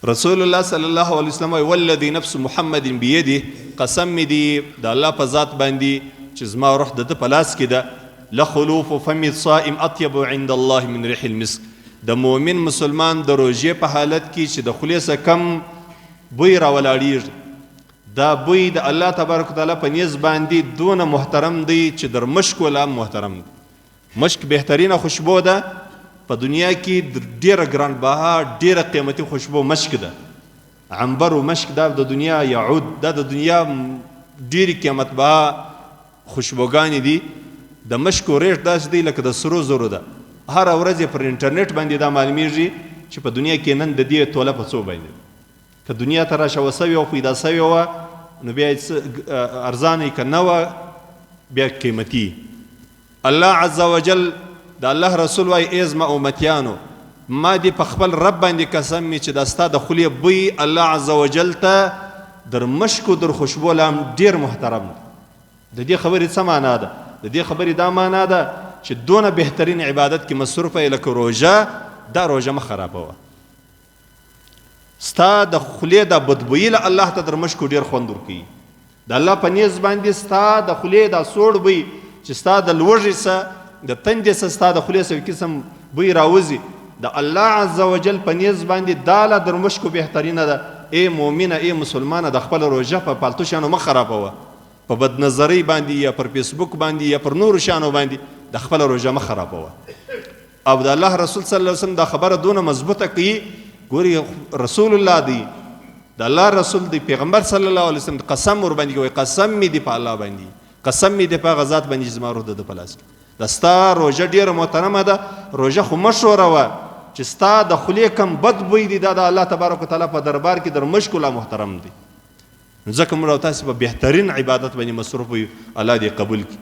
رسول الله صلی الله علیه وسلم والذي نفس محمد بيده قسم می دی د الله په ذات باندې چې زما روح د ده په لاس کې ده لخلوف فم الصائم اطيب عند الله من ريح المسك د مؤمن مسلمان د روژې په حالت کې چې د خولې څخه کم بوی راولاړېږي دا بوی د الله تبارک وتعالی په نیز باندې دونه محترم دی چې در مشک ولا محترم دی مشک بهترینه خوشبو ده په دنیا کې ډیره ګران بها ډیره قیمتي خوشبو مشک ده عنبر و مشک دا د دنیا یعود دا د دنیا ډیرې قیمت بها خوشبوګانې دي د مشک و ریټ داسې دی لکه د سرو زرو ده هره ورځ پر انټرنیټ باندې دا معلومیږي چې په دنیا کې نن د دې توله په څو باندې که دنیا ته راشوه سوې او پیدا سوې وه نو بیا ارزانه که نه وه بیا قیمتي الله عز وجل د الله رسول وای ای زما امتیانو ما دې په خپل رب باندې قسم می چې دا ستا د خولې بوی الله عز وجل ته در مشکو در خوشبو لا هم ډېر محترم دی د دې خبرې څه معنا ده د دې خبرې دا معنا ده چې دونه بهترین عبادت کې مصروفه یې لکه روژه دا روژه مه خرابوه ستا د خولې دا بدبویي له الله ته در مشکو ډېر خوند ورکوي د الله په نیز باندې ستا د خولې دا سوړ بوی چې ستا د لوږې څه د تندې څه ستا د خولې څه قسم بوی راوځي د الله عز وجل په نیز باندې دا له در مشکو بهترینه ده ای مؤمنه ای مسلمانه د خپله روژه په پالتو شیانو مه خرابوه په بدنظرۍ باندې یا پر فیسبوک باندې یا پر نورو شیانو باندې د خپله روژه مه خرابوه او د الله رسول صلی الله علیه وسلم دا خبره دونه مضبوطه کوي ګوري رسول الله دی د الله رسول دی پیغمبر صلی الله علیه وسلم قسم ور باندې کوي قسم می دی په الله باندې قسم می دی په هغه ذات باندې چې زما روح د ده په لاس کې دا ستا روژه ډېره محترمه ده روژه خو مه شوروه چې ستا د خولې کم بد بوی دی دا د الله تبارک وتعالی په دربار کې در مشکو لا محترم دی نو ځکه موږ او تاسې په بهترین عبادت باندې مصروف یو الله دې قبول کړي